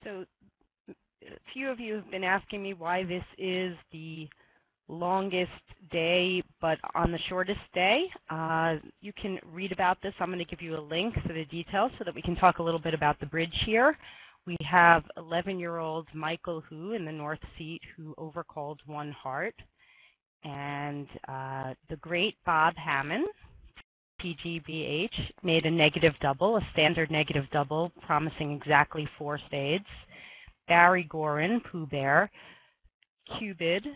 So a few of you have been asking me why this is the longest day but on the shortest day. You can read about this. I'm going to give you a link for the details so that we can talk a little bit about the bridge here. We have 11-year-old Michael Hu in the north seat who overcalled 1 heart. And the great Bob Hamman, PGBH, made a negative double, a standard negative double, promising exactly 4 spades. Barry Goren, Pooh Bear, Cubid,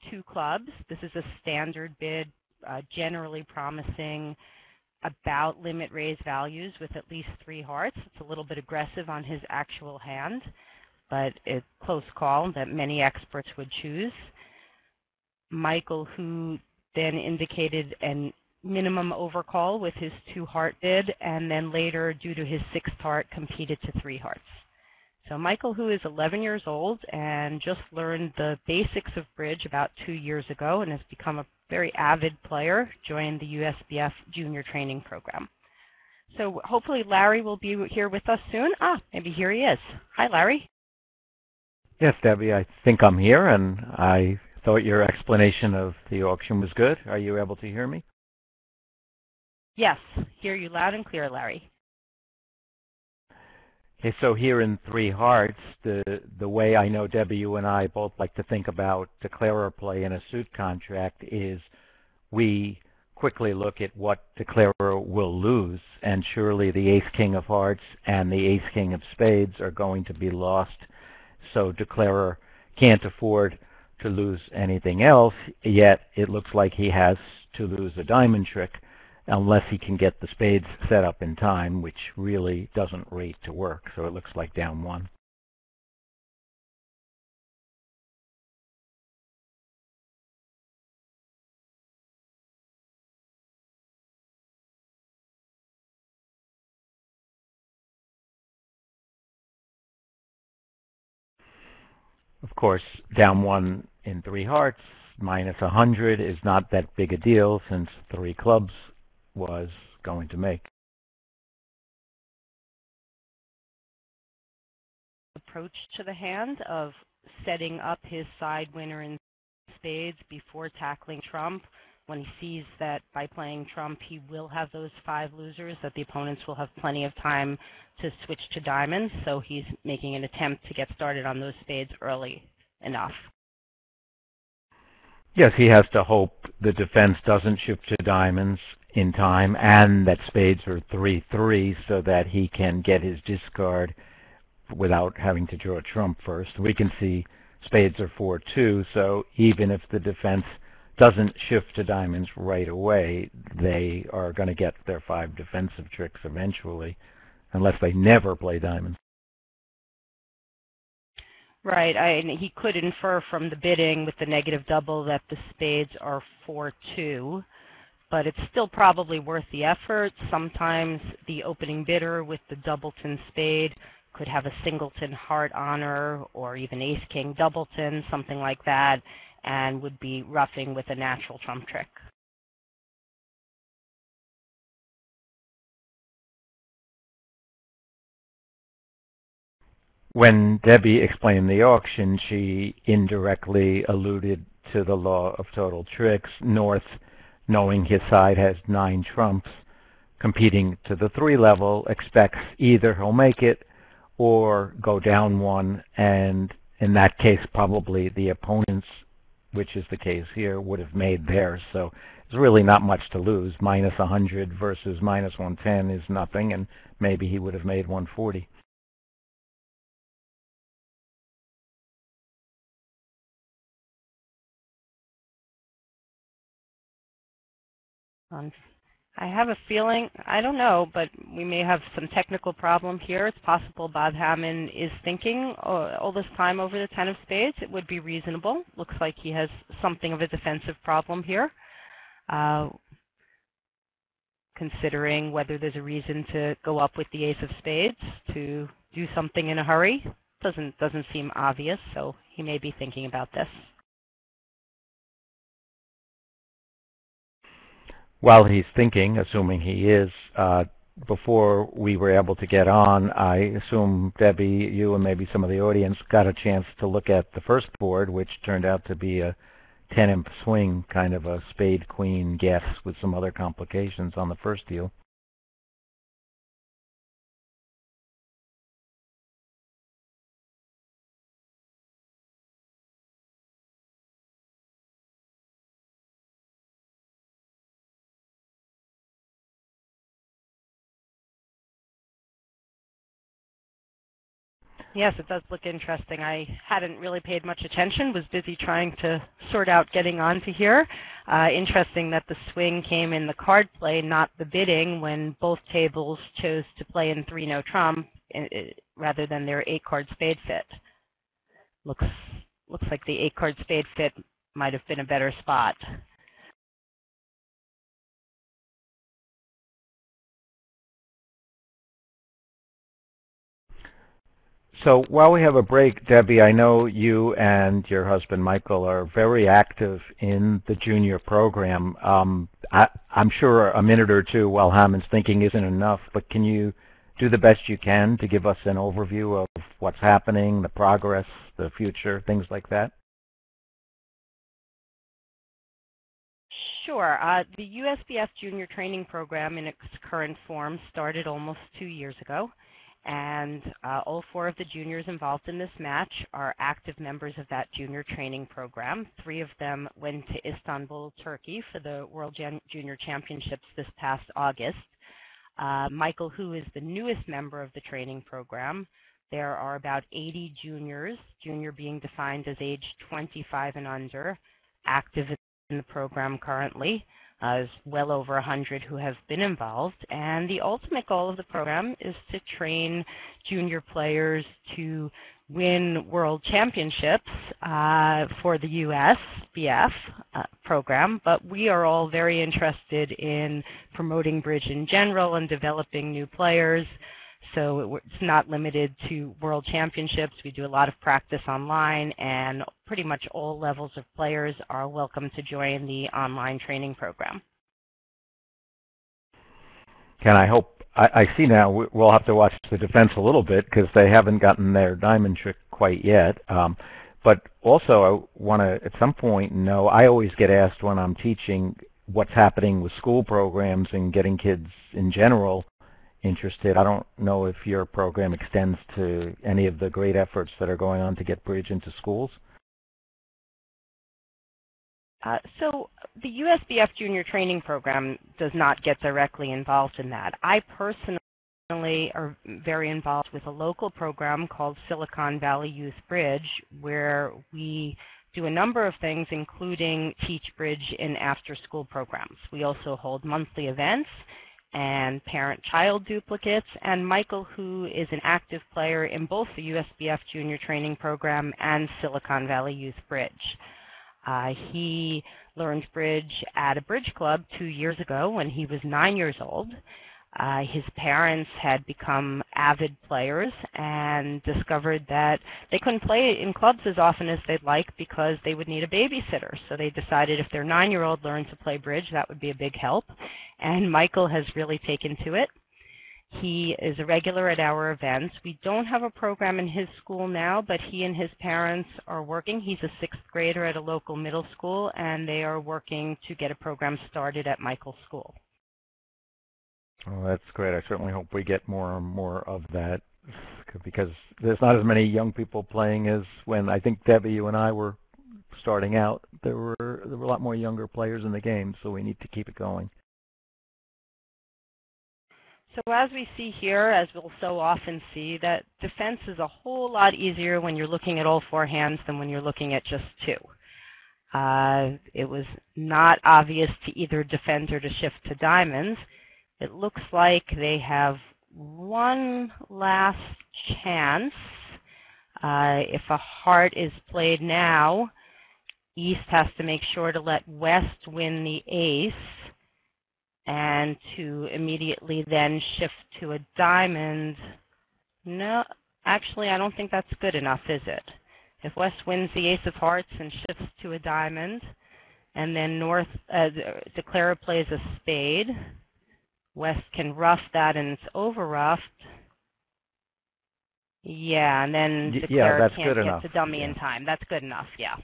2 clubs. This is a standard bid, generally promising about limit raise values with at least 3 hearts. It's a little bit aggressive on his actual hand, but a close call that many experts would choose. Michael, who then indicated an minimum overcall with his 2 heart bid, and then later, due to his 6th heart, competed to 3 hearts. So Michael, who is 11 years old and just learned the basics of bridge about 2 years ago and has become a very avid player, joined the USBF Jr training program. So hopefully Larry will be here with us soon. Maybe here he is. Hi, Larry. Yes, Debbie, I think I'm here, and I thought your explanation of the auction was good. Are you able to hear me? Yes, hear you loud and clear, Larry. Okay, so here in 3 hearts, the way I know, Debbie, you and I both like to think about declarer play in a suit contract is we quickly look at what declarer will lose, and surely the ace-king of hearts and the ace-king of spades are going to be lost, so declarer can't afford to lose anything else, yet it looks like he has to lose a diamond trick unless he can get the spades set up in time, which really doesn't rate to work, so it looks like down 1. Of course, down 1 in 3 hearts, minus 100 is not that big a deal since 3 clubs was going to make. Approach to the hand of setting up his side winner in spades before tackling trump, when he sees that by playing trump he will have those 5 losers, that the opponents will have plenty of time to switch to diamonds, so he's making an attempt to get started on those spades early enough. Yes, he has to hope the defense doesn't shift to diamonds in time and that spades are 3-3 so that he can get his discard without having to draw trump first. We can see spades are 4-2, so even if the defense doesn't shift to diamonds right away, they are going to get their 5 defensive tricks eventually, unless they never play diamonds. Right, and he could infer from the bidding with the negative double that the spades are 4-2, but it's still probably worth the effort. Sometimes the opening bidder with the doubleton spade could have a singleton heart honor or even ace-king doubleton, something like that, and would be roughing with a natural trump trick. When Debbie explained the auction, she indirectly alluded to the law of total tricks. North, knowing his side has 9 trumps, competing to the 3 level, expects either he'll make it or go down 1, and in that case probably the opponents, which is the case here, would have made theirs. So there's really not much to lose. Minus 100 versus minus 110 is nothing, and maybe he would have made 140. I have a feeling, I don't know, but we may have some technical problem here. It's possible Bob Hamman is thinking all this time over the 10 of spades. It would be reasonable. Looks like he has something of a defensive problem here. Considering whether there's a reason to go up with the ace of spades to do something in a hurry. Doesn't seem obvious, so he may be thinking about this. While he's thinking, assuming he is, before we were able to get on, I assume, Debbie, you and maybe some of the audience got a chance to look at the first board, which turned out to be a 10-imp swing, kind of a spade queen guess with some other complications on the first deal. Yes, it does look interesting. I hadn't really paid much attention, was busy trying to sort out getting onto here. Interesting that the swing came in the card play, not the bidding, when both tables chose to play in 3-no trump rather than their 8-card spade fit. Looks like the 8-card spade fit might have been a better spot. So while we have a break, Debbie, I know you and your husband Michael are very active in the junior program. I'm sure a minute or two while Hamman's thinking isn't enough, but can you do the best you can to give us an overview of what's happening, the progress, the future, things like that? Sure. The USBF Junior training program in its current form started almost 2 years ago. And all 4 of the juniors involved in this match are active members of that junior training program. 3 of them went to Istanbul, Turkey for the World Junior Championships this past August. Michael, who is the newest member of the training program, there are about 80 juniors, junior being defined as age 25 and under, active in the program currently. There's well over 100 who have been involved, and the ultimate goal of the program is to train junior players to win world championships for the USBF program, but we are all very interested in promoting bridge in general and developing new players. So it's not limited to world championships. We do a lot of practice online, and pretty much all levels of players are welcome to join the online training program. Can I hope, I see now we'll have to watch the defense a little bit because they haven't gotten their diamond trick quite yet. But also I want to at some point know, I always get asked when I'm teaching what's happening with school programs and getting kids in general interested. I don't know if your program extends to any of the great efforts that are going on to get bridge into schools. So the USBF Junior Training Program does not get directly involved in that. I personally are very involved with a local program called Silicon Valley Youth Bridge, where we do a number of things, including teach bridge in after-school programs. We also hold monthly events and parent-child duplicates, and Michael, who is an active player in both the USBF Junior Training Program and Silicon Valley Youth Bridge. He learned bridge at a bridge club 2 years ago when he was 9 years old. His parents had become avid players and discovered that they couldn't play in clubs as often as they'd like because they would need a babysitter. So they decided if their 9-year-old learned to play bridge, that would be a big help. And Michael has really taken to it. He is a regular at our events. We don't have a program in his school now, but he and his parents are working. He's a 6th grader at a local middle school, and they are working to get a program started at Michael's school. Oh, that's great. I certainly hope we get more and more of that, because there's not as many young people playing as when I think Debbie, you and I were starting out. There were a lot more younger players in the game, so we need to keep it going. So as we see here, as we'll so often see, that defense is a whole lot easier when you're looking at all 4 hands than when you're looking at just 2. It was not obvious to either defend or to shift to diamonds. It looks like they have one last chance. If a heart is played now, East has to make sure to let West win the ace and to immediately then shift to a diamond. No, actually, I don't think that's good enough, is it? If West wins the ace of hearts and shifts to a diamond, and then North, Declara plays a spade, West can rough that, and it's over roughed. Yeah, and then declare can't get to dummy in time. That's good enough, yeah.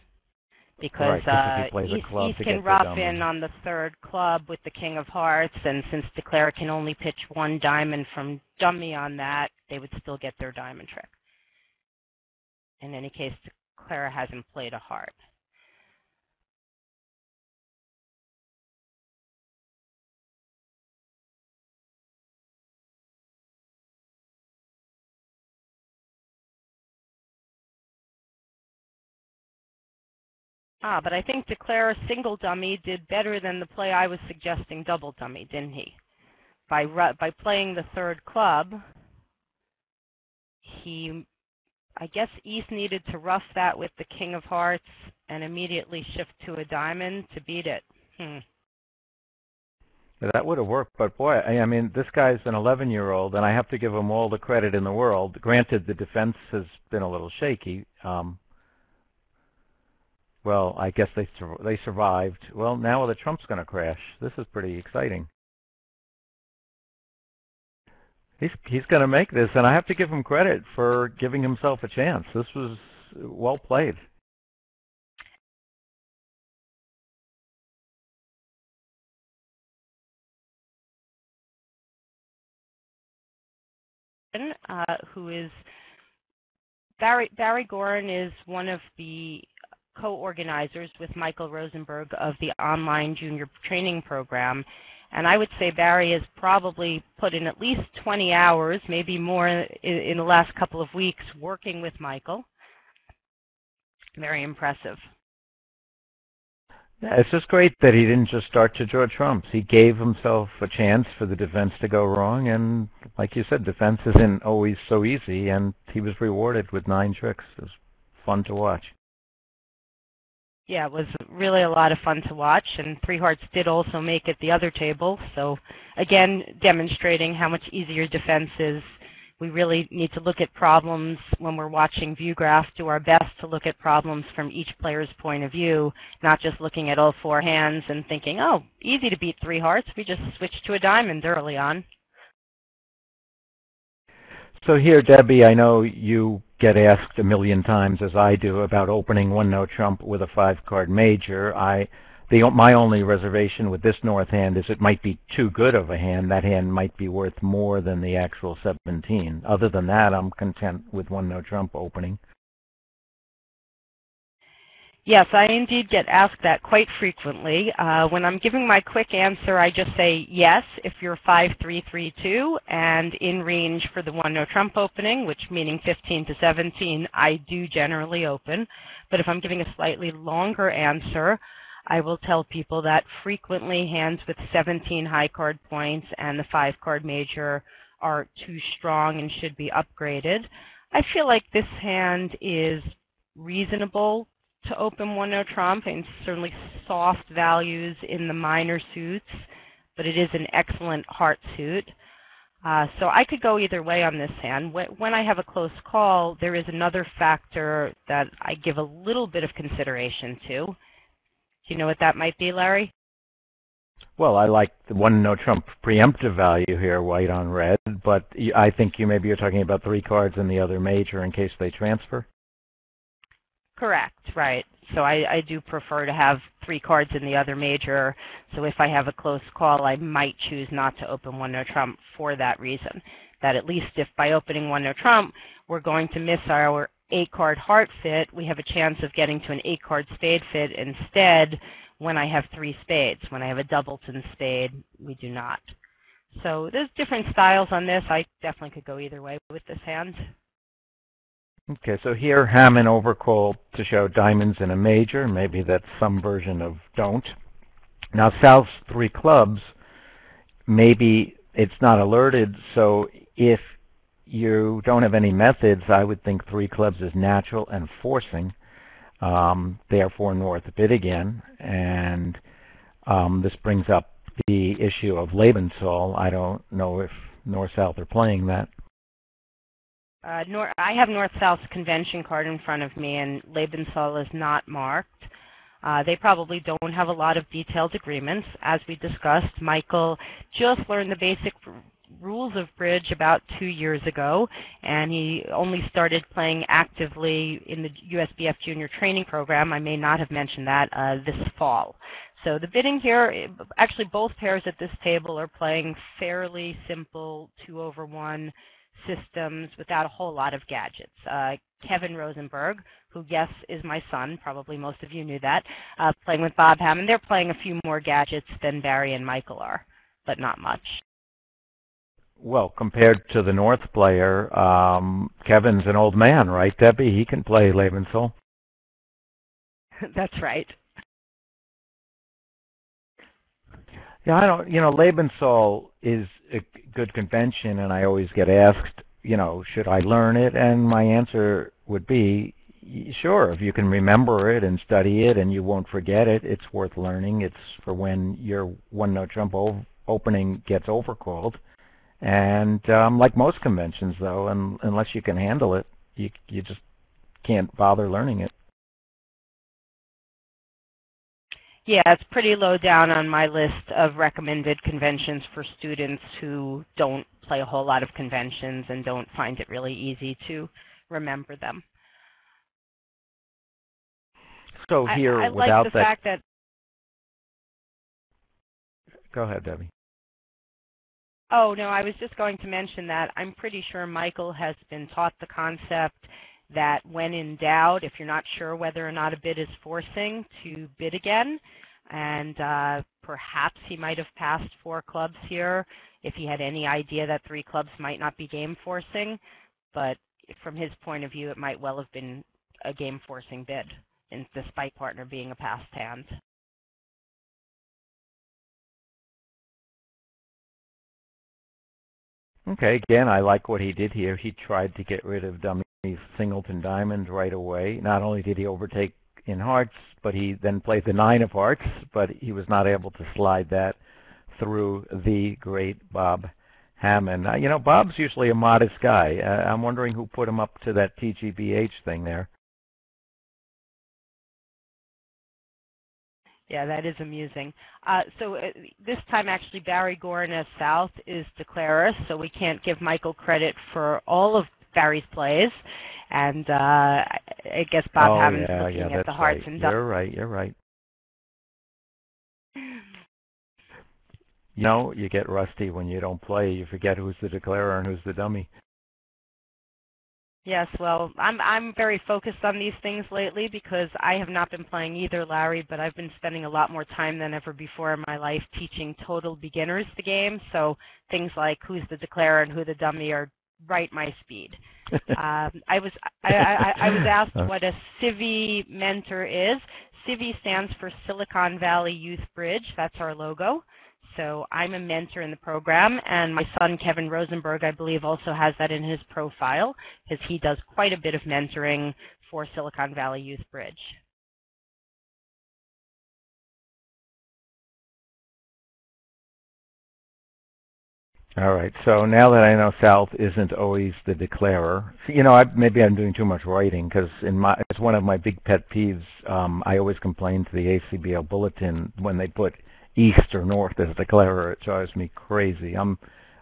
Because East can rough in on the third club with the king of hearts, and since declare can only pitch one diamond from dummy on that, they would still get their diamond trick. In any case, declare hasn't played a heart. But I think declare single dummy did better than the play I was suggesting, double dummy, didn't he? By playing the third club, I guess East needed to rough that with the king of hearts and immediately shift to a diamond to beat it. That would have worked, but boy, I mean, this guy's an 11-year-old, and I have to give him all the credit in the world. Granted, the defense has been a little shaky. Well, I guess they survived. Well, now the trump's going to crash. This is pretty exciting. He's going to make this, and I have to give him credit for giving himself a chance. This was well played. Who is Barry Goren is one of the co-organizers with Michael Rosenberg of the online junior training program. And I would say Barry has probably put in at least 20 hours, maybe more in the last couple of weeks, working with Michael. Very impressive. Yeah, it's just great that he didn't just start to draw trumps. He gave himself a chance for the defense to go wrong, and like you said, defense isn't always so easy, and he was rewarded with 9 tricks. It was fun to watch. Yeah, it was really a lot of fun to watch, and 3 hearts did also make it the other table. So again, demonstrating how much easier defense is. We really need to look at problems when we're watching view graph, do our best to look at problems from each player's point of view, not just looking at all 4 hands and thinking, oh, easy to beat 3 hearts, we just switched to a diamond early on. So here, Debbie, I know you get asked a million times, as I do, about opening 1-no trump with a 5-card major. My only reservation with this north hand is it might be too good of a hand. That hand might be worth more than the actual 17. Other than that, I'm content with 1-no trump opening. Yes, I indeed get asked that quite frequently. When I'm giving my quick answer, I just say yes if you're 5-3-3-2 and in range for the 1-no trump opening, which meaning 15 to 17, I do generally open. But if I'm giving a slightly longer answer, I will tell people that frequently hands with 17 high card points and the 5-card major are too strong and should be upgraded. I feel like this hand is reasonable to open 1-no trump, and certainly soft values in the minor suits, but it is an excellent heart suit. So I could go either way on this hand. When I have a close call, there is another factor that I give a little bit of consideration to. Do you know what that might be, Larry? Well, I like the 1-no trump preemptive value here, white on red, but I think maybe you're talking about 3 cards in the other major in case they transfer? Correct, right. So I do prefer to have 3 cards in the other major. So if I have a close call, I might choose not to open 1-no trump for that reason. That at least if by opening 1-no trump, we're going to miss our 8-card heart fit, we have a chance of getting to an 8-card spade fit instead when I have 3 spades. When I have a doubleton spade, we do not. So there's different styles on this. I definitely could go either way with this hand. Okay, so here Hamman overcalled to show diamonds in a major. Maybe that's some version of don't. Now South's 3 clubs, maybe it's not alerted, so if you don't have any methods, I would think 3 clubs is natural and forcing. Therefore North bid again, and this brings up the issue of Lebensal. I don't know if North-South are playing that. I have North-South's convention card in front of me, and Lebensal is not marked. They probably don't have a lot of detailed agreements. As we discussed, Michael just learned the basic rules of bridge about 2 years ago, and he only started playing actively in the USBF Jr training program. I may not have mentioned that this fall. So the bidding here, actually both pairs at this table are playing fairly simple 2-over-1 systems without a whole lot of gadgets. Kevin Rosenberg, who yes is my son, probably most of you knew that, playing with Bob Hamman. They're playing a few more gadgets than Barry and Michael are, but not much. Well, compared to the North player, Kevin's an old man, right, Debbie? He can play Lebensol. That's right. Yeah, I don't, Lebensol is a good convention, and I always get asked, should I learn it? And my answer would be, sure, if you can remember it and study it and you won't forget it, it's worth learning. It's for when your one-note trump opening gets overcalled. And like most conventions, though, unless you can handle it, you just can't bother learning it. Yeah, it's pretty low down on my list of recommended conventions for students who don't play a whole lot of conventions and don't find it really easy to remember them. So here, I without like the fact that... Go ahead, Debbie. Oh, no, I was just going to mention that I'm pretty sure Michael has been taught the concept that when in doubt, if you're not sure whether or not a bid is forcing, to bid again. And perhaps he might have passed 4 clubs here if he had any idea that 3 clubs might not be game forcing. But from his point of view, it might well have been a game forcing bid, despite partner being a passed hand. Okay, again, I like what he did here. He tried to get rid of dummy singleton diamond right away. Not only did he overtake in hearts, but he then played the 9 of hearts, but he was not able to slide that through the great Bob Hamman. Bob's usually a modest guy. I'm wondering who put him up to that TGBH thing there. Yeah, that is amusing. This time, actually, Barry Goren as South is declarer, so we can't give Michael credit for all of Barry's plays. And I guess Bob Hamman's looking at the hearts and right. You're right. You get rusty when you don't play. You forget who's the declarer and who's the dummy. Yes, well, I'm very focused on these things lately because I have not been playing either, Larry, but I've been spending a lot more time than ever before in my life teaching total beginners the game. So things like who's the declarer and who the dummy are right my speed. I was asked what a CIVI mentor is. CIVI stands for Silicon Valley Youth Bridge. That's our logo. So I'm a mentor in the program, and my son Kevin Rosenberg, I believe, also has that in his profile, because he does quite a bit of mentoring for Silicon Valley Youth Bridge. All right, so now that I know South isn't always the declarer, maybe I'm doing too much writing, because it's one of my big pet peeves. I always complain to the ACBL bulletin when they put East or North as a declarer. It drives me crazy.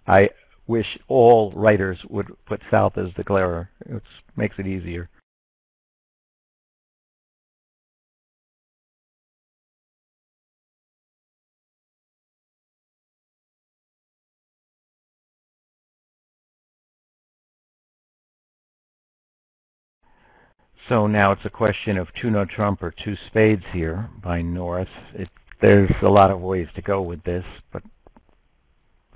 I wish all writers would put South as declarer. It makes it easier. So now it's a question of 2-note trump or 2 spades here by North. There's a lot of ways to go with this, but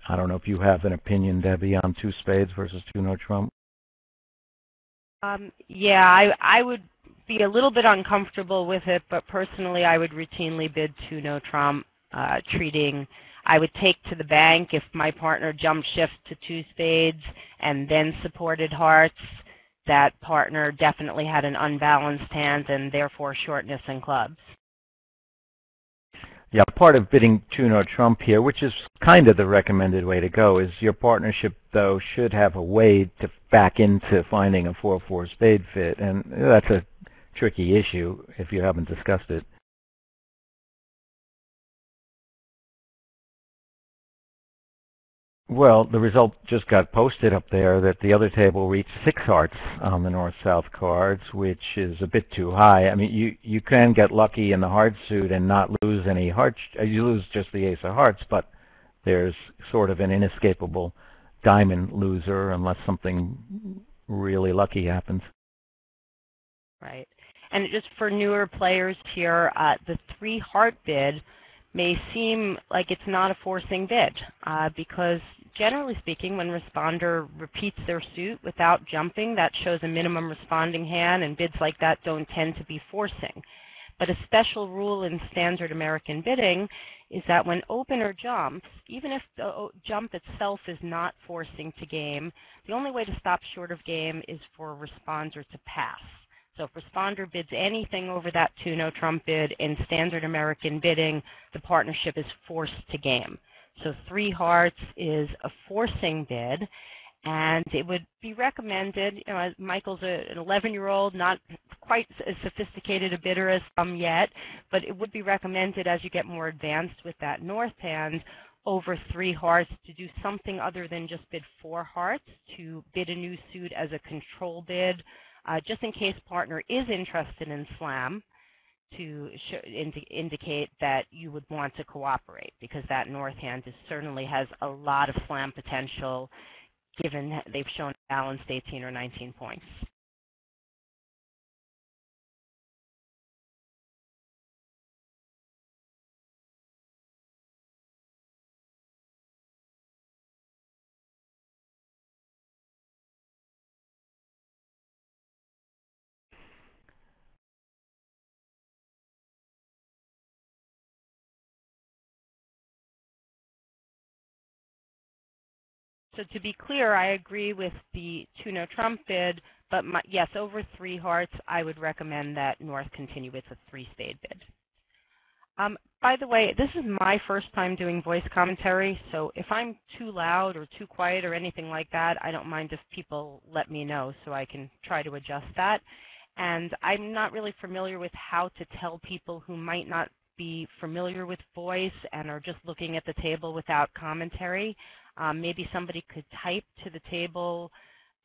I don't know if you have an opinion, Debbie, on 2 spades versus 2-note trump. Yeah, I would be a little bit uncomfortable with it, but personally I would routinely bid 2-note trump, I would take to the bank if my partner jumped shift to 2 spades and then supported hearts. That partner definitely had an unbalanced hand and therefore shortness in clubs. Yeah, part of bidding 2-note trump here, which is kind of the recommended way to go, is your partnership, though, should have a way to back into finding a 4-4 spade fit, and that's a tricky issue if you haven't discussed it. Well, the result just got posted up there that the other table reached 6 hearts on the north-south cards, which is a bit too high. I mean, you can get lucky in the hard suit and not lose any hearts. You lose just the ace of hearts, but there's sort of an inescapable diamond loser unless something really lucky happens. Right. And just for newer players here, the 3 heart bid may seem like it's not a forcing bid because generally speaking, when responder repeats their suit without jumping, that shows a minimum responding hand, and bids like that don't tend to be forcing. But a special rule in standard American bidding is that when opener jumps, even if the jump itself is not forcing to game, the only way to stop short of game is for a responder to pass. So if responder bids anything over that 2-no trump bid in standard American bidding, the partnership is forced to game. So 3 hearts is a forcing bid, and it would be recommended, as Michael's an 11-year-old, not quite as sophisticated a bidder as some yet, but it would be recommended as you get more advanced with that north hand over 3 hearts to do something other than just bid 4 hearts, to bid a new suit as a control bid, just in case partner is interested in slam, to indicate that you would want to cooperate, because that north hand certainly has a lot of slam potential given they've shown balanced 18 or 19 points. So to be clear, I agree with the 2-no trump bid, but yes, over 3 hearts, I would recommend that north continue with a 3-spade bid. By the way, this is my first time doing voice commentary, so if I'm too loud or too quiet or anything like that, I don't mind if people let me know so I can try to adjust that. And I'm not really familiar with how to tell people who might not be familiar with voice and are just looking at the table without commentary. Maybe somebody could type to the table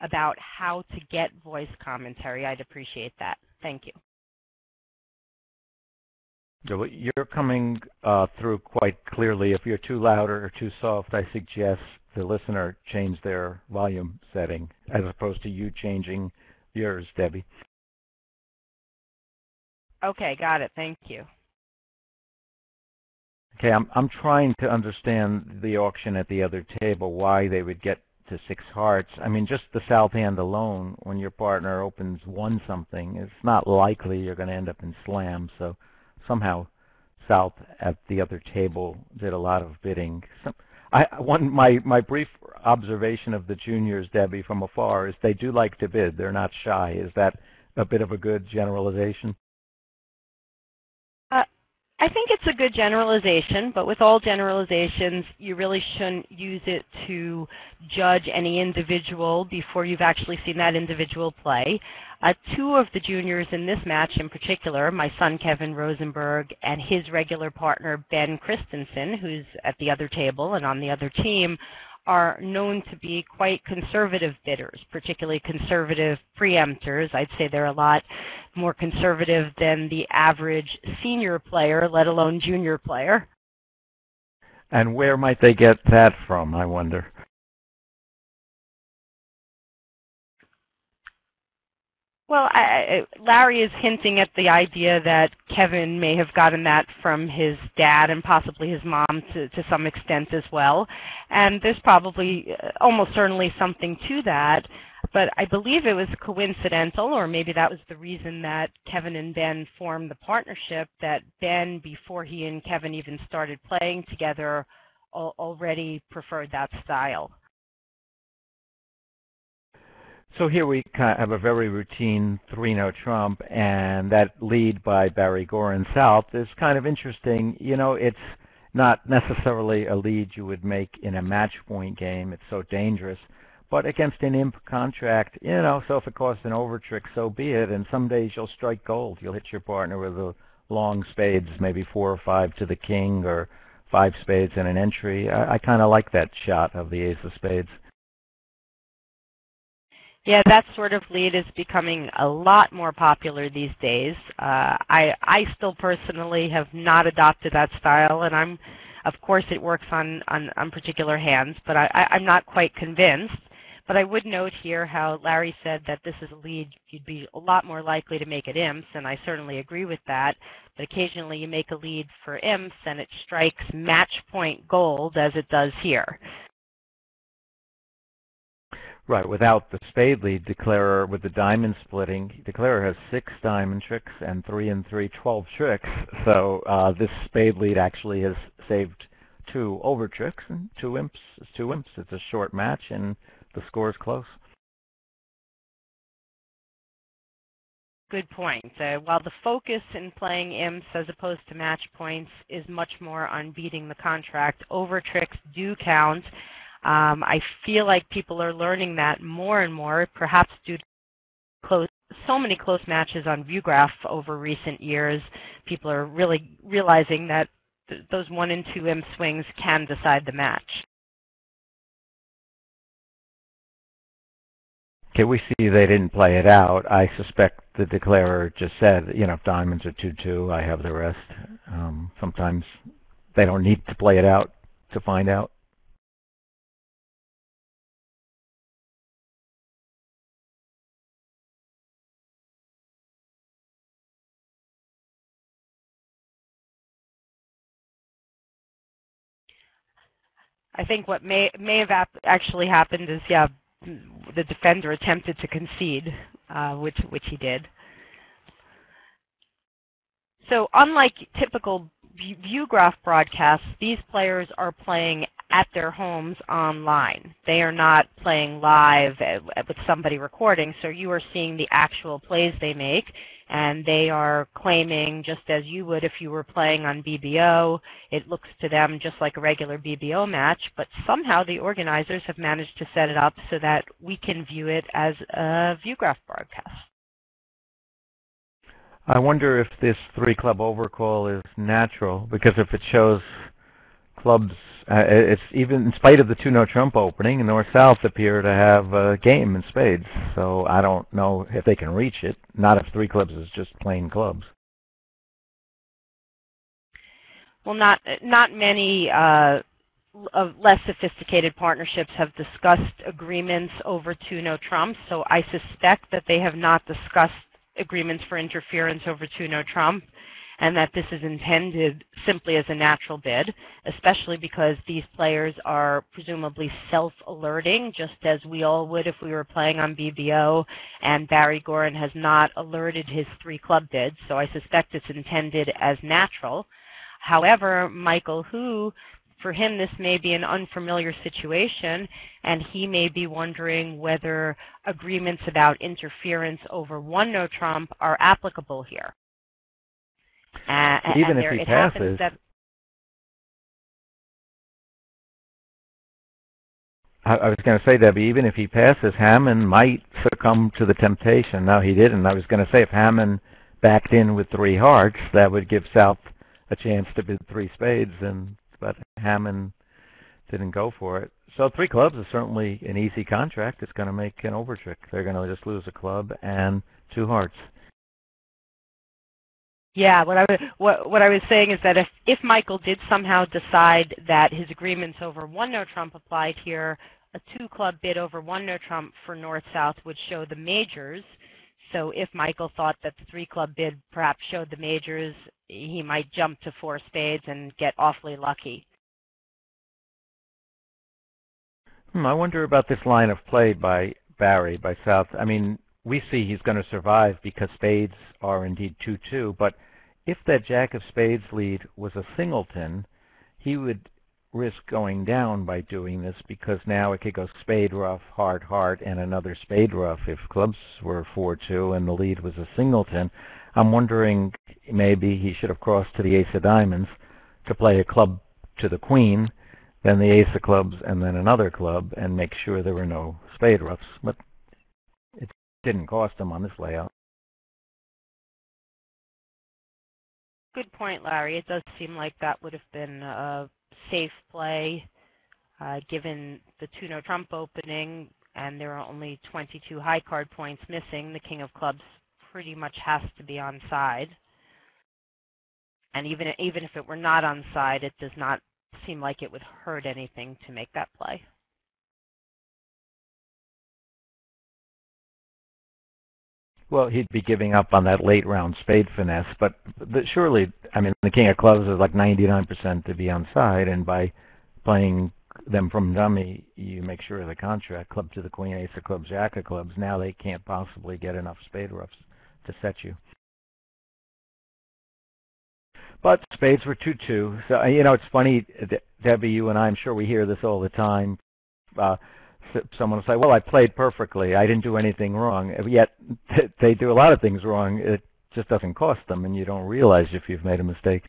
about how to get voice commentary. I'd appreciate that. Thank you. You're coming through quite clearly. If you're too loud or too soft, I suggest the listener change their volume setting as opposed to you changing yours, Debbie. Okay, got it. Thank you. Okay, I'm trying to understand the auction at the other table, why they would get to 6 hearts. I mean, just the south hand alone, when your partner opens 1 something, it's not likely you're going to end up in slam. So somehow south at the other table did a lot of bidding. My brief observation of the juniors, Debbie, from afar, is they do like to bid. They're not shy. Is that a bit of a good generalization? I think it's a good generalization, but with all generalizations, you really shouldn't use it to judge any individual before you've actually seen that individual play. 2 of the juniors in this match in particular, my son Kevin Rosenberg and his regular partner Ben Kristensen, who's at the other table and on the other team, are known to be quite conservative bidders, particularly conservative preemptors. I'd say they're a lot more conservative than the average senior player, let alone junior player. And where might they get that from, I wonder? Well, Larry is hinting at the idea that Kevin may have gotten that from his dad and possibly his mom to some extent as well. And there's probably almost certainly something to that. But I believe it was coincidental, or maybe that was the reason that Kevin and Ben formed the partnership, that Ben, before he and Kevin even started playing together, already preferred that style. So here we have a very routine 3-no trump, and that lead by Barry Goren south is kind of interesting. You know, it's not necessarily a lead you would make in a match point game. It's so dangerous. But against an imp contract, you know, so if it costs an over trick, so be it. And some days you'll strike gold. You'll hit your partner with a long spades, maybe 4 or 5 to the king, or 5 spades and an entry. I kind of like that shot of the ace of spades. Yeah, that sort of lead is becoming a lot more popular these days. I still personally have not adopted that style, and of course it works on particular hands, but I'm not quite convinced. But I would note here how Larry said that this is a lead you'd be a lot more likely to make at imps, and I certainly agree with that. But occasionally you make a lead for imps and it strikes match point gold as it does here. Right, without the spade lead, declarer with the diamond splitting, declarer has 6 diamond tricks and 3 and 3, 12 tricks. So this spade lead actually has saved 2 over tricks and 2 imps. It's a short match and the score is close. Good point. While the focus in playing imps as opposed to match points is much more on beating the contract, over tricks do count. I feel like people are learning that more and more, perhaps due to so many close matches on ViewGraph over recent years. People are really realizing that those 1 and 2 imp swings can decide the match. Okay, we see they didn't play it out. I suspect the declarer just said, you know, if diamonds are 2-2, I have the rest. Sometimes they don't need to play it out to find out. I think what may have actually happened is, yeah, the defender attempted to concede, which he did. So unlike typical ViewGraph broadcasts, these players are playing at their homes online. They are not playing live with somebody recording, so you are seeing the actual plays they make, and they are claiming, just as you would if you were playing on BBO, it looks to them just like a regular BBO match, but somehow the organizers have managed to set it up so that we can view it as a ViewGraph broadcast. I wonder if this 3-club overcall is natural, because if it shows clubs, it's even in spite of the 2-no trump opening, north-south appear to have a game in spades. So I don't know if they can reach it, not if 3 clubs is just plain clubs. Well, not many of less sophisticated partnerships have discussed agreements over 2-no trumps, so I suspect that they have not discussed agreements for interference over 2-no trump, and that this is intended simply as a natural bid, especially because these players are presumably self-alerting, just as we all would if we were playing on BBO, and Barry Goren has not alerted his 3-club bids, so I suspect it's intended as natural. However, Michael, for him this may be an unfamiliar situation, and he may be wondering whether agreements about interference over 1-no trump are applicable here. Even if he passes, I was going to say, Debbie, even if he passes, Hamman might succumb to the temptation. No, he didn't. I was going to say if Hamman backed in with 3 hearts, that would give South a chance to bid 3 spades, but Hamman didn't go for it. So 3 clubs is certainly an easy contract. It's going to make an overtrick. They're going to just lose a club and 2 hearts. Yeah, what I was saying is that if Michael did somehow decide that his agreements over 1-no trump applied here, a 2-club bid over 1-no trump for north-south would show the majors. So if Michael thought that the 3-club bid perhaps showed the majors, he might jump to 4 spades and get awfully lucky. I wonder about this line of play by Barry, by South. I mean, we see he's going to survive because spades are indeed 2-2, but if that jack of spades lead was a singleton, he would risk going down by doing this, because now it could go spade rough, heart, heart, and another spade rough if clubs were 4-2 and the lead was a singleton. I'm wondering maybe he should have crossed to the ace of diamonds to play a club to the queen, then the ace of clubs, and then another club, and make sure there were no spade roughs. But it didn't cost him on this layout. Good point, Larry. It does seem like that would have been safe play given the 2-no trump opening, and there are only 22 high card points missing. The king of clubs pretty much has to be on side. And even if it were not on side, it does not seem like it would hurt anything to make that play. Well, he'd be giving up on that late round spade finesse, but surely, I mean, the king of clubs is like 99% to be on side, and by playing them from dummy, you make sure the contract, club to the queen, ace of clubs, jack of clubs, now they can't possibly get enough spade roughs to set you. But spades were 2-2. So, you know, it's funny, Debbie, you and I'm sure we hear this all the time. Someone will say, well, I played perfectly. I didn't do anything wrong. Yet they do a lot of things wrong. It just doesn't cost them, and you don't realize if you've made a mistake.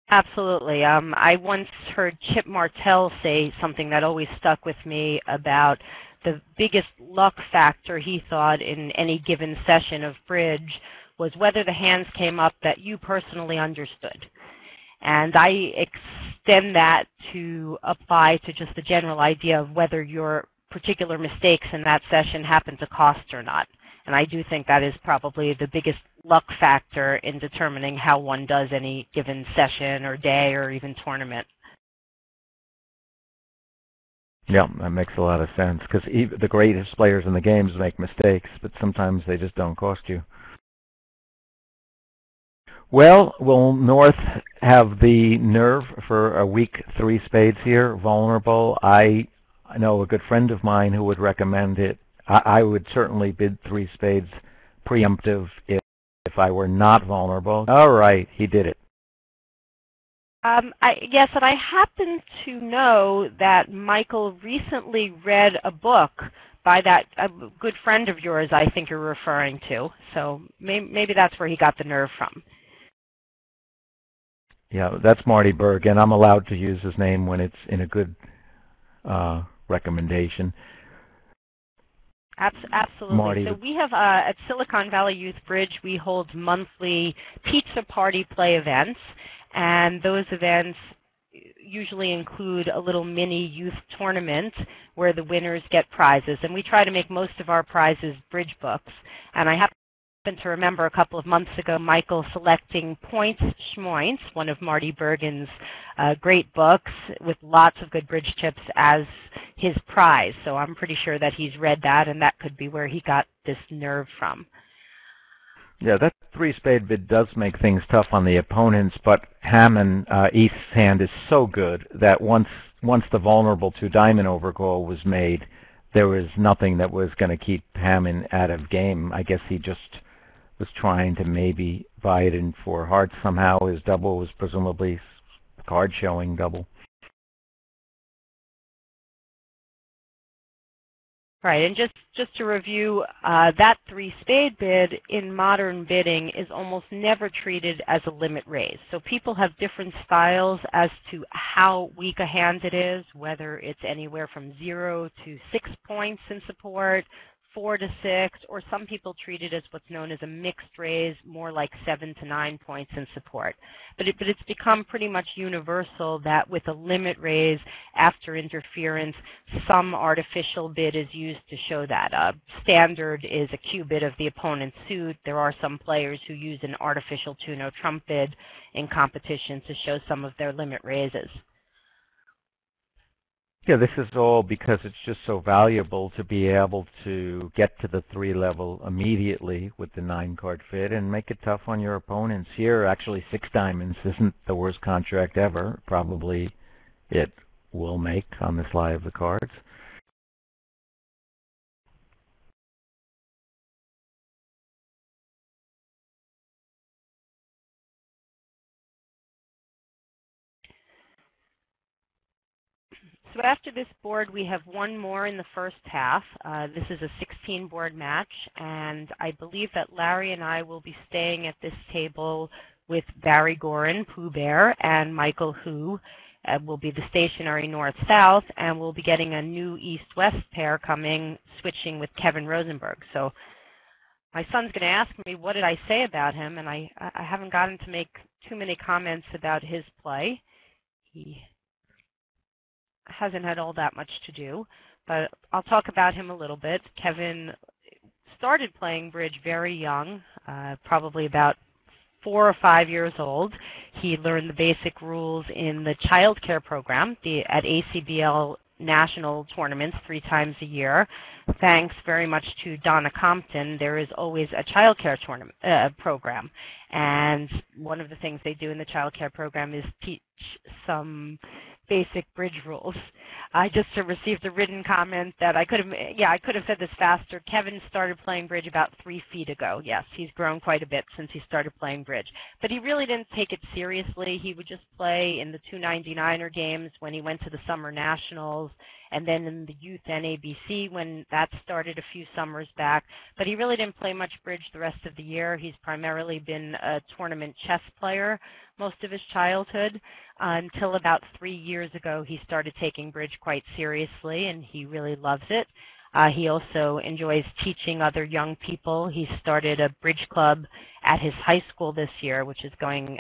Absolutely. I once heard Chip Martell say something that always stuck with me about the biggest luck factor he thought in any given session of bridge was whether the hands came up that you personally understood. And I extend that to apply to just the general idea of whether your particular mistakes in that session happen to cost or not. And I do think that is probably the biggest luck factor in determining how one does any given session or day or even tournament. Yeah, that makes a lot of sense, because the greatest players in the games make mistakes, but sometimes they just don't cost you. Well, will North have the nerve for a weak 3 spades here, vulnerable? I know a good friend of mine who would recommend it. I would certainly bid 3 spades preemptive if I were not vulnerable. All right, he did it. Yes, and I happen to know that Michael recently read a book by that good friend of yours I think you're referring to. So maybe that's where he got the nerve from. Yeah, that's Marty Berg, and I'm allowed to use his name when it's in a good recommendation. Absolutely. Marty. So we have, at Silicon Valley Youth Bridge, we hold monthly pizza party play events, and those events usually include a little mini youth tournament where the winners get prizes, and we try to make most of our prizes bridge books. And I happen to remember a couple of months ago Michael selecting Points Schmoints, one of Marty Bergen's great books with lots of good bridge tips, as his prize. So I'm pretty sure that he's read that, and that could be where he got this nerve from. Yeah, that 3-spade bid does make things tough on the opponents, but Hamman, East's hand is so good that once the vulnerable 2-diamond overcall was made, there was nothing that was going to keep Hamman out of game. I guess he just was trying to maybe buy it in 4 hearts somehow. His double was presumably card showing double. Right, and just to review, that 3-spade bid in modern bidding is almost never treated as a limit raise. So people have different styles as to how weak a hand it is, whether it's anywhere from 0 to 6 points in support, 4 to 6, or some people treat it as what's known as a mixed raise, more like 7 to 9 points in support. But it's become pretty much universal that with a limit raise after interference, some artificial bid is used to show that. Standard is a Q bid of the opponent's suit. There are some players who use an artificial 2-no trump bid in competition to show some of their limit raises. Yeah, this is all because it's just so valuable to be able to get to the 3 level immediately with the 9-card fit and make it tough on your opponents. Here, actually, 6 diamonds isn't the worst contract ever. Probably it will make on the lie of the cards. So after this board, we have one more in the first half. This is a 16-board match, and I believe that Larry and I will be staying at this table with Barry Goren, Pooh Bear, and Michael Hu. Will be the stationary north-south, and we'll be getting a new east-west pair coming, switching with Kevin Rosenberg. So my son's going to ask me, what did I say about him? And I haven't gotten to make too many comments about his play. He hasn't had all that much to do, but I'll talk about him a little bit. Kevin started playing bridge very young, probably about 4 or 5 years old. He learned the basic rules in the child care program at ACBL national tournaments 3 times a year. Thanks very much to Donna Compton, there is always a child care tournament program. And one of the things they do in the child care program is teach some basic bridge rules. I just received a written comment that I could have said this faster. Kevin started playing bridge about 3 feet ago. Yes, he's grown quite a bit since he started playing bridge. But he really didn't take it seriously. He would just play in the 299er games when he went to the summer nationals, and then in the youth NABC when that started a few summers back. But he really didn't play much bridge the rest of the year. He's primarily been a tournament chess player most of his childhood. Until about 3 years ago, he started taking bridge quite seriously, and he really loves it. He also enjoys teaching other young people. He started a bridge club at his high school this year, which is going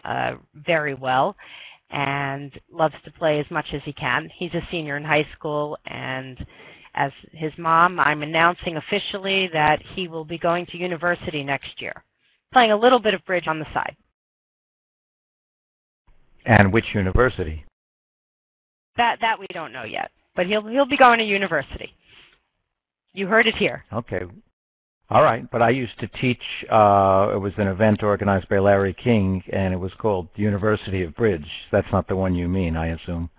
very well, and loves to play as much as he can. He's a senior in high school, and as his mom, I'm announcing officially that he will be going to university next year, playing a little bit of bridge on the side. And which university? That we don't know yet, but he'll be going to university. You heard it here. Okay. All right, but I used to teach, it was an event organized by Larry King, and it was called University of Bridge. That's not the one you mean, I assume.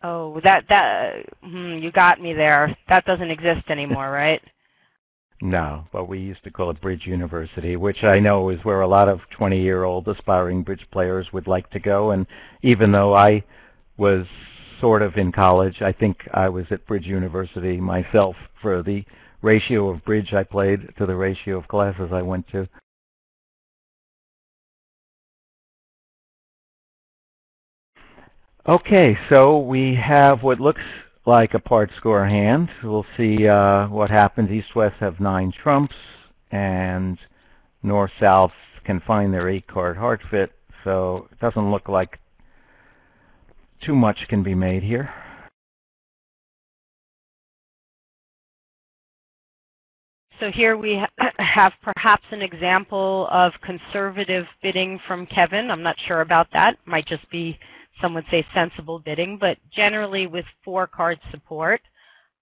Oh, you got me there. That doesn't exist anymore, right? No, but we used to call it Bridge University, which I know is where a lot of 20-year-old aspiring bridge players would like to go. And even though I was sort of in college, I think I was at Bridge University myself for the ratio of bridge I played to the ratio of classes I went to. Okay, so we have what looks like a part score hand. We'll see what happens. East-West have 9 trumps, and North-South can find their 8-card heart fit, so it doesn't look like too much can be made here. So here we have perhaps an example of conservative bidding from Kevin. I'm not sure about that. Might just be, some would say, sensible bidding, but generally with 4-card support,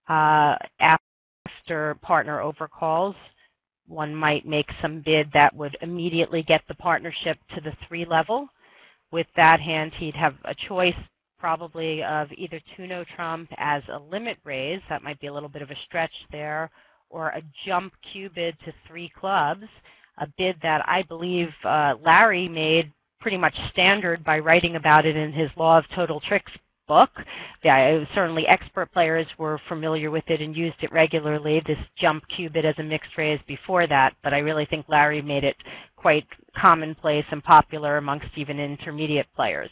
after partner overcalls, one might make some bid that would immediately get the partnership to the 3 level. With that hand, he'd have a choice probably of either 2-no trump as a limit raise. That might be a little bit of a stretch there, or a jump Q bid to 3 clubs, a bid that I believe Larry made pretty much standard by writing about it in his Law of Total Tricks book. Yeah, certainly expert players were familiar with it and used it regularly, this jump Q bid as a mixed raise before that, but I really think Larry made it quite commonplace and popular amongst even intermediate players.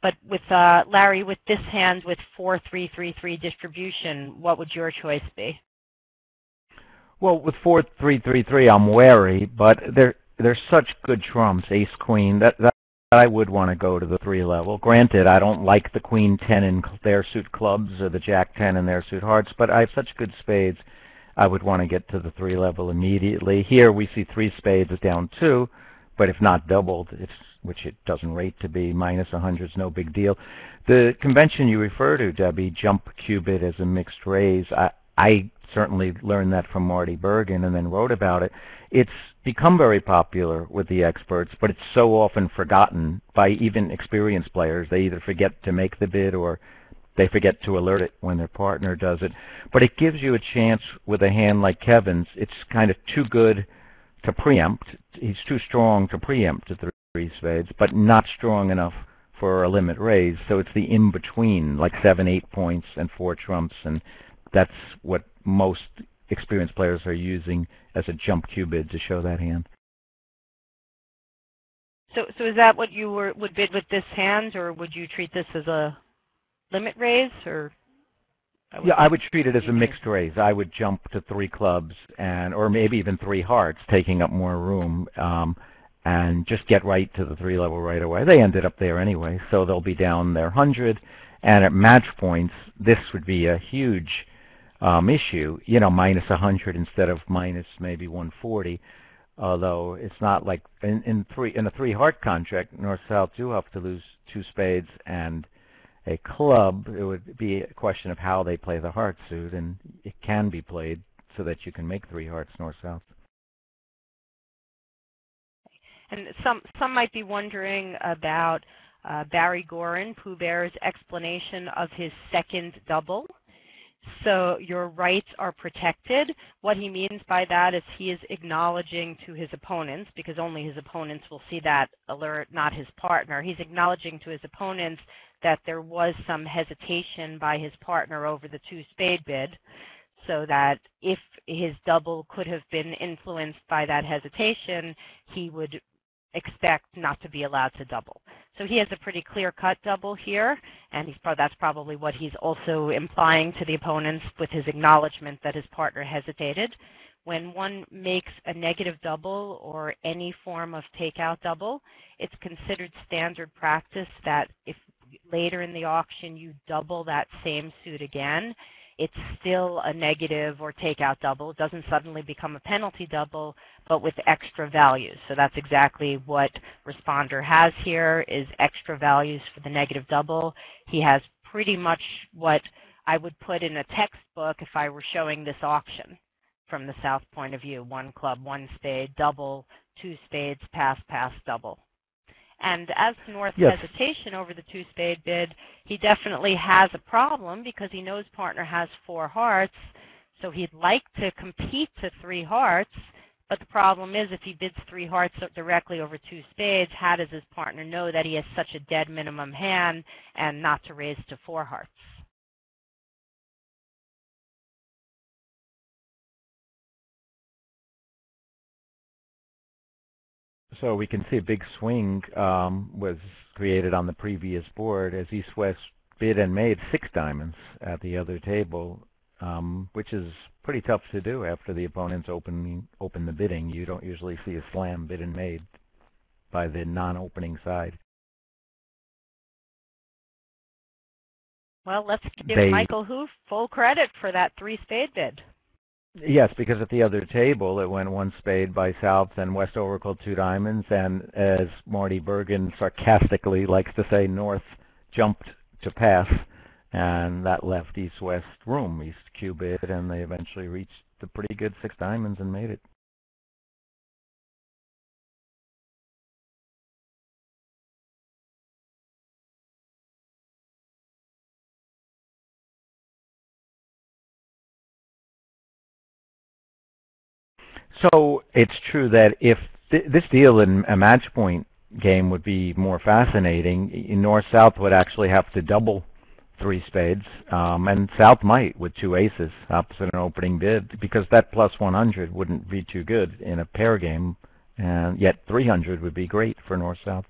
But with Larry, with this hand with 4-3-3-3 distribution, what would your choice be? Well, with 4-3-3-3, I'm wary, but they're such good trumps, ace queen, that I would want to go to the 3 level. Granted, I don't like the queen 10 in their suit clubs or the jack 10 in their suit hearts, but I have such good spades, I would want to get to the 3 level immediately. Here we see 3 spades is down 2, but if not doubled, which it doesn't rate to be, minus 100 is no big deal. The convention you refer to, Debbie, jump Q bid as a mixed raise, I certainly learned that from Marty Bergen and then wrote about it. It's become very popular with the experts, but it's so often forgotten by even experienced players. They either forget to make the bid or they forget to alert it when their partner does it. But it gives you a chance with a hand like Kevin's. It's kind of too good to preempt. He's too strong to preempt the 3 spades, but not strong enough for a limit raise. So it's the in-between, like 7-8 points and 4 trumps, and that's what most experienced players are using as a jump Q bid to show that hand. So is that what you would bid with this hand, or would you treat this as a limit raise? Or Yeah, I would treat it as a mixed raise. I would jump to 3 clubs or maybe even 3 hearts, taking up more room, and just get right to the 3 level right away. They ended up there anyway, so they'll be down their 100. And at match points, this would be a huge issue. You know, minus 100 instead of minus maybe 140. Although it's not like in a 3 heart contract, North South do have to lose 2 spades and a club. It would be a question of how they play the heart suit, and it can be played so that you can make 3 hearts North South. And some might be wondering about Barry Goren, Pooh Bear's explanation of his second double. So your rights are protected. What he means by that is he is acknowledging to his opponents, because only his opponents will see that alert, not his partner. He's acknowledging to his opponents that there was some hesitation by his partner over the 2-spade bid, so that if his double could have been influenced by that hesitation, he would expect not to be allowed to double. So he has a pretty clear-cut double here, and that's probably what he's also implying to the opponents with his acknowledgement that his partner hesitated. When one makes a negative double or any form of takeout double, it's considered standard practice that if later in the auction you double that same suit again, it's still a negative or takeout double. It doesn't suddenly become a penalty double, but with extra values. So that's exactly what Responder has here, is extra values for the negative double. He has pretty much what I would put in a textbook if I were showing this auction from the South point of view. 1 club, 1 spade, double, 2 spades, pass, pass, double. And as to North's hesitation over the 2-spade bid, he definitely has a problem because he knows partner has 4 hearts, so he'd like to compete to 3 hearts, but the problem is if he bids 3 hearts directly over 2 spades, how does his partner know that he has such a dead minimum hand and not to raise to 4 hearts? So we can see a big swing was created on the previous board as East-West bid and made 6 diamonds at the other table, which is pretty tough to do after the opponents open the bidding. You don't usually see a slam bid and made by the non-opening side. Well, let's give Michael Hoof full credit for that 3-spade bid. Yes, because at the other table it went 1 spade by South and Westover called 2 diamonds, and as Marty Bergen sarcastically likes to say, North jumped to pass, and that left East-West room. East Q bid, and they eventually reached the pretty good 6 diamonds and made it. So it's true that if this deal in a match point game would be more fascinating, North-South would actually have to double 3 spades, and South might with 2 aces opposite an opening bid, because that plus 100 wouldn't be too good in a pair game, and yet 300 would be great for North-South.